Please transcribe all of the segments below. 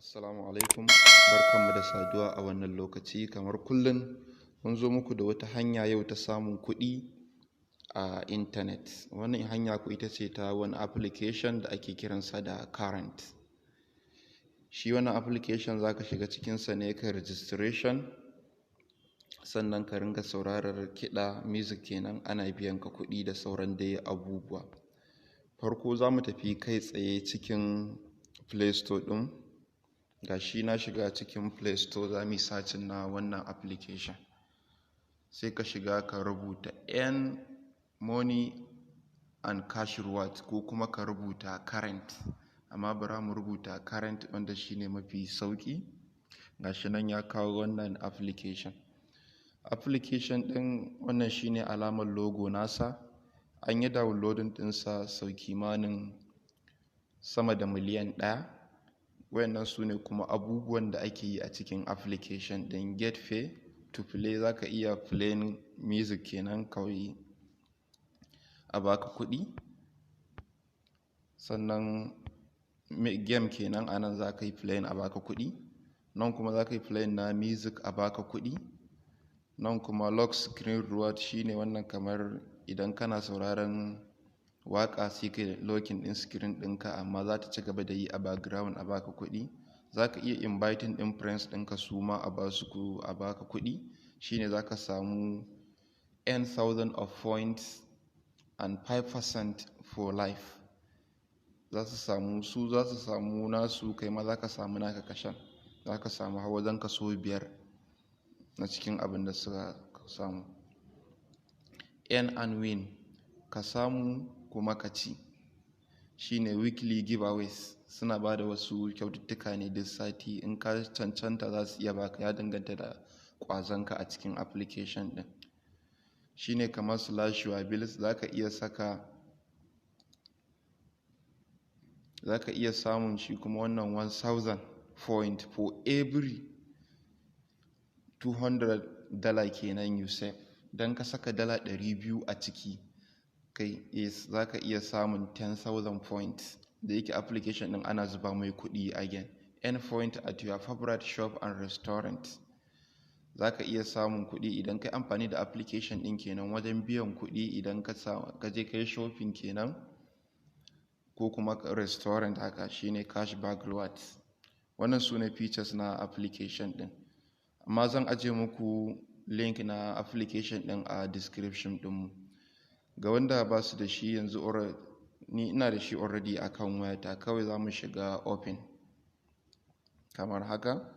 Assalamu alaikum, barkanmu da saduwa a wannan lokaci. Kamar kullum mun zo muku da wata hanya yau ta samun kuɗi a intanet. Wannan hanya ku ita ce ta wani application da ake kiransa da current. Shi wannan application za ka shiga cikinsa ne ka registration, sannan ka ringa sauraron kiɗa music kenan, ana biyan ka kuɗi da sauran dai abubuwa. Farko za mu tafi kai tsaye cikin Play Store ɗin. Ga shi na shiga cikin Play Store, za mu yi searching na wannan application. Sai ka shiga ka rubuta earn money and cash reward, ko kuma ka rubuta current, amma bara mu rubuta current wanda shine mafi sauki. Ga shi nan ya kawo wannan application ɗin. Wannan shine alamar logo nasa. An yi downloading ɗinsa sau kimanin sama da miliyan 1. Wayannan su ne kuma abubuwan da ake yi a cikin application ɗin. Get pay to play, za ka iya playing music kenan kawai a baka kuɗi. Sannan game kenan, anan za ka yi playing a baka kuɗi. Nan kuma za ka yi playing na music a baka kuɗi. Nan kuma lock screen reward, shine wannan kamar idan kana sauraron waƙa sai ka locking ɗin screen ɗinka, amma za ta ci gaba da yi a background a baka kuɗi. Za ka iya inviting ɗin friends ɗinka su ma a baka kuɗi. Shine za ka samu 10,000 of points and 5% for life. Za su samu nasu, kai ma za ka samu naka kashan. Za ka samu wajen kaso 5 na cikin abin da suka samu. Earn and win, ka samu kuma ka ci. Shine weekly giveaways, suna ba da wasu kyaututtuka ne duk sati. In ka cancanta za su iya baka, ya danganta da ƙwazonka a cikin application ɗin. Shine kamar slash your bills, za ka iya samun shi kuma wannan 1,000 point for every $200 kenan you save. Dan ka saka $200 a ciki, kai za ka iya samun 10,000 points. Da yake application ɗin ana zuba mai kuɗi again. Earn point at your favorite shop and restaurant, za ka iya samun kuɗi idan ka yi amfani da application ɗin kenan wajen biyan kuɗi idan ka je ka yi shopping kenan, ko kuma restaurant haka, shine cashback rewards. Wannan su ne features na application ɗin, amma zan ajiye muku link na application ɗin a description ɗinmu. Ga wanda ba su da shi yanzu, ni ina da shi already a kan wayata. Kawai za mu shiga open kamar haka.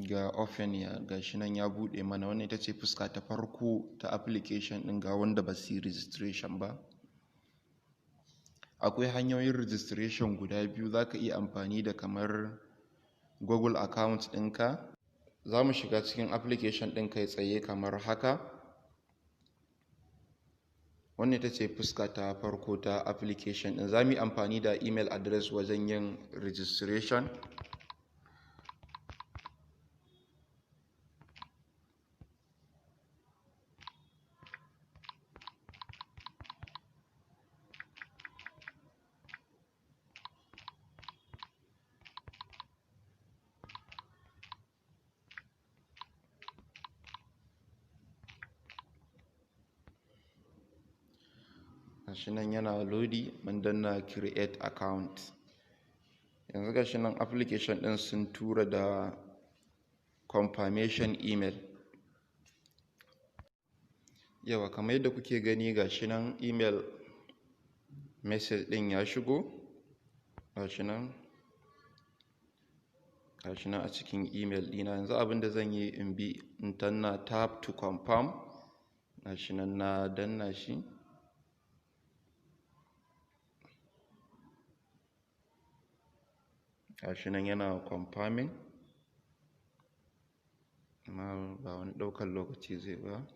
Ga open ga shi nan ya buɗe mana. Wannan ita ce fuska ta farko ta application ɗin ga wanda ba su yi registration ba. Akwai hanyoyin registration guda biyu. Za ka iya amfani da kamar Google account ɗinka. Za mu shiga cikin application ɗin kai tsaye kamar haka. Wannan ita ce fuska ta farko ta application ɗin. Za mu yi amfani da email address wajen yin registration. Gashi nan yana lodi, mun danna create account. Yanzu gashi nan application ɗin sun tura da confirmation email. Yawa, kamar yadda kuke gani gashi nan email message ɗin ya shigo. Gashi nan a cikin email ɗina. Yanzu abin da zan yi in danna tap to confirm. Gashi nan na danna shi. Gashi nan yana confirming, amma ba wani ɗaukar lokaci zai ba.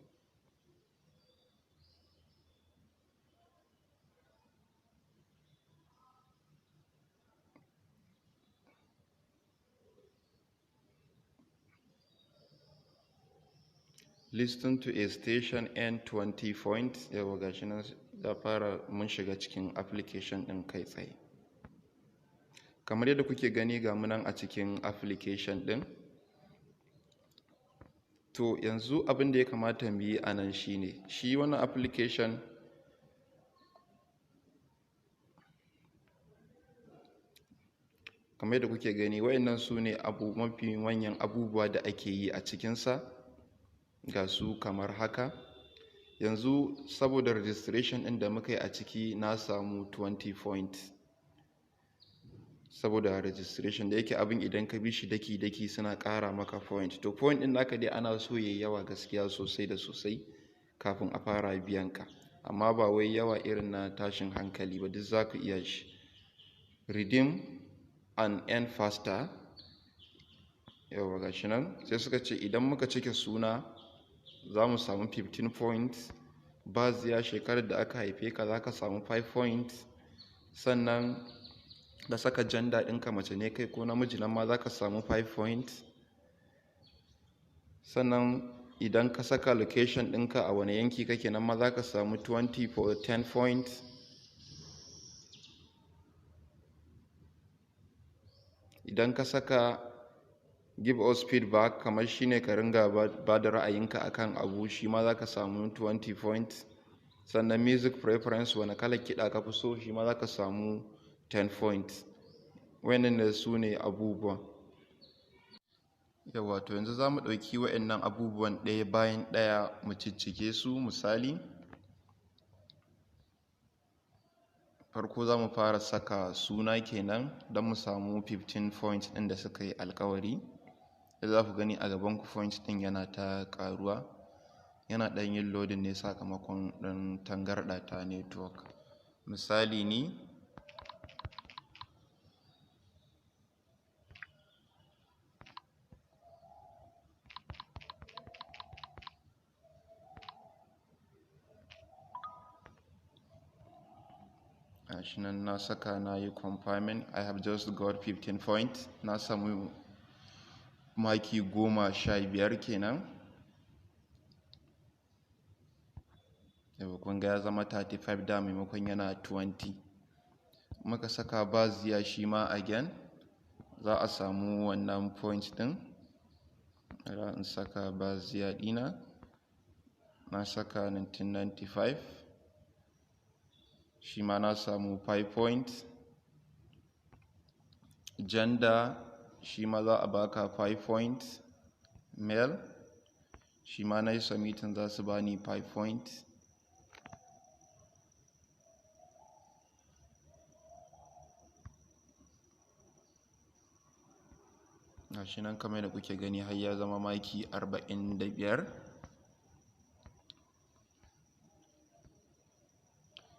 Listen to a station and 20 points. Yawa, gashi nan mun shiga cikin application ɗin kai tsaye. Kamar yadda kuke gani ga mu nan a cikin application ɗin. To yanzu abin da ya kamata mu yi a nan shine, shi wannan application kamar yadda kuke gani wayannan su ne mafi manyan abubuwa da ake yi a cikinsa, ga su kamar haka. Yanzu saboda registration ɗin da muka yi a ciki na samu 20 points saboda registration, da yake abin idan ka bi shi daki-daki suna ƙara maka point. To point ɗin naka dai ana so yayi yawa gaskiya sosai da sosai kafin a fara biyan ka, amma ba wai yawa irin na tashin hankali ba, duk za ka iya shi. Redeem and earn faster. Yawa ga shi nan sai suka ce idan muka cike suna za mu samu 15 points. Baziya, shekarar da aka haife ka, za ka samu 5 points. Sannan da saka gender ɗinka mace ne kai ko namiji, nan ma za ka samu 5 points. Sannan idan ka saka location ɗinka a wani yanki kake, nan ma za ka samu 20 for 10 points. Idan ka saka give us feedback, kamar shine ka ringa ba da ra'ayinka akan abu, shi ma za ka samu 20 points. Sannan music preference, wani kalar kiɗa ka fi so, shi ma za ka samu 10 points. Wayannan su ne abubuwan. Yawa, to yanzu za mu ɗauki wayannan abubuwan ɗaya bayan ɗaya mu ciccike su. Misali, farko za mu fara saka suna kenan don mu samu 15 points ɗin da suka yi alkawari. Da za ku gani a gaban ku points ɗin yana ta ƙaruwa, yana ɗan yin loading ne sakamakon ɗan tangarɗa ta network. Misali ni gashi nan na saka, na yi confirming, I have just got 15 points. Na samu maki 15 kenan. Yau kun ga ya zama 35 da maimakon yana 20. Muka saka baziya shi ma again za a samu wannan point ɗin. Za in saka baziya ɗina, na saka 1995, shi ma na samu 5 points. Gender shi ma za a baka 5 points. Male shi ma na yi submitting, za su bani 5 points. Gashi nan kamar da kuke gani har ya zama maki 45.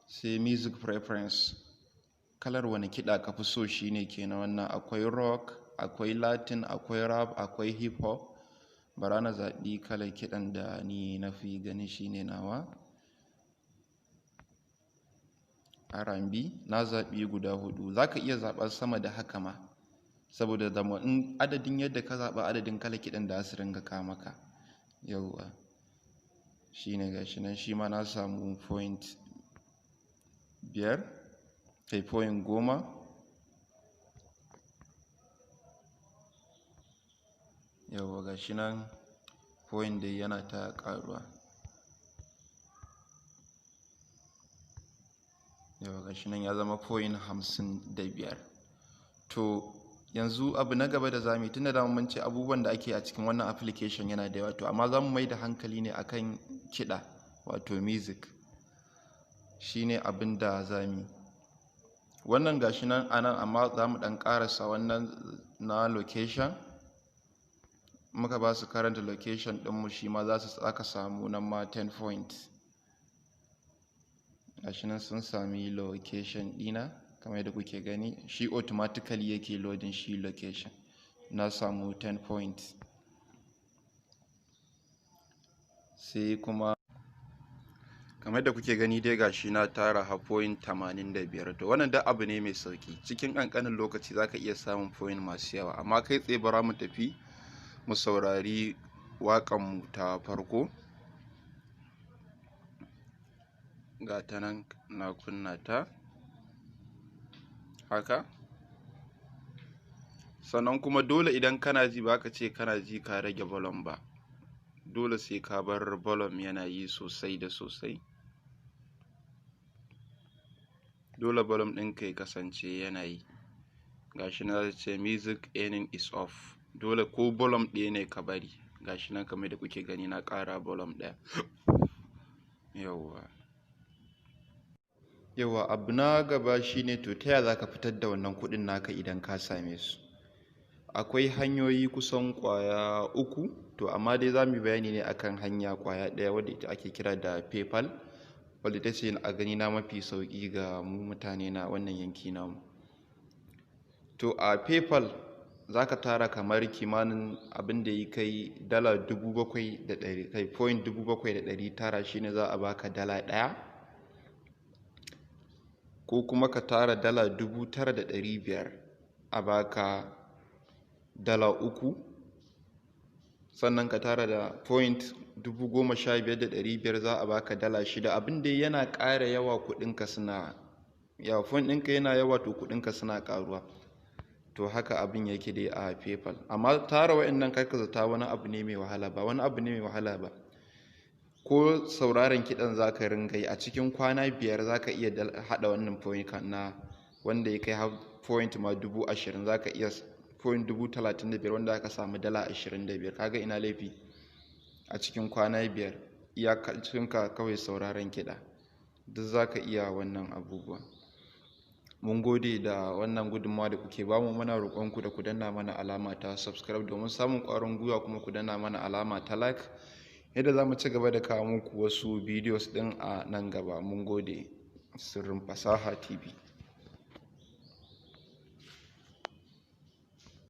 Sai music preference, kalar wani kiɗa ka fi so shine kenan wannan. Akwai rock, akwai latin, akwai rap, akwai hip hop. Bara na zaɓi kalar kiɗan da ni na fi gani shine nawa. R&B na zaɓi guda 4. Za ka iya zaɓar sama da haka ma, saboda zama in adadin yadda ka zaɓa adadin kalar kiɗan da su ringa ka maka. Yauwa shine gashi nan, shi ma na samu point 5, kai point 10. Yauwa gashi nan point dai yana ta ƙaruwa. Yauwa gashi nan ya zama point 55. To yanzu abu na gaba da zamu yi, tunda da mun ce abubuwan da ake a cikin wannan application yana da yawa, to amma za mu mai da hankali ne akan kiɗa, wato music. Shine abin da zamu yi. Wannan gashi nan anan, amma za mu ɗan ƙarasa wannan na location. Muka ba su current location ɗinmu, shi ma za ka samu nan ma 10 points. Gashi nan sun sami location ɗina kamar yadda kuke gani, shi automatically yake loading shi location. Na samu 10 points. Sai kuma kamar yadda kuke gani dai gashi na tara point 85. To wannan da abu ne mai sauki, cikin ƙanƙanin lokaci za ka iya samun point masu yawa. Amma kai tsaye bara mu tafi mu saurari waƙanmu ta farko. ga ta nan na kunna ta haka. Sannan kuma dole idan kana ji ba ka ce kana ji ka rage volume ba, dole sai ka bar volume yana yi sosai da sosai. Dole volume ɗinka ya kasance yana yi. Gashi na zai ce music earning is off, dole ko volume ɗaya ne ka bari. Gashi nan kamar da kuke gani na ƙara volume ɗaya. Yawwa abu na gaba shine to ta yaya za ka fitar da wannan kuɗin naka idan ka same su. Akwai hanyoyi kusan ƙwaya 3, to amma dai za mu yi bayani ne akan hanya ƙwaya ɗaya wadda ita ake kira da PayPal, wadda ita ce a gani na mafi sauƙi ga mu mutane na wannan yanki namu. To a PayPal za ka tara kamar kimanin abin da ya kai dala 7,900 shine za a baka dala ɗaya, ko kuma ka tara dala 9,500 a baka dala 3, sannan ka tara da point 15,500 za a baka dala 6. Abin da yana ƙara yawa kuɗinka suna yawa, point ɗinka yana yawa to kuɗinka suna ƙaruwa. To haka abin yake dai a PayPal. Amma tara wa'annan karka zata wani abu ne mai wahala, ba wani abu ne mai wahala ba. Ko sauraron kiɗan za ka ringa yi a cikin kwana 5 za ka iya haɗa wannan point na wanda ya kai point ma 20,000, za ka iya point 35,000 wanda aka samu dala 25. Kaga ina laifi a cikin kwana 5 iyakacinka kawai sauraron kiɗa, duk za ka iya wannan abubuwa. Mun gode da wannan gudunmawa da kuke bamu. Muna roƙonku da ku danna mana alama ta subscribe domin samun ƙwarin gwiwa, kuma ku danna mana alama ta like, yadda za mu ci gaba da kawo muku wasu videos ɗin a nan gaba. Mun gode. Sirrin Fasaha TV.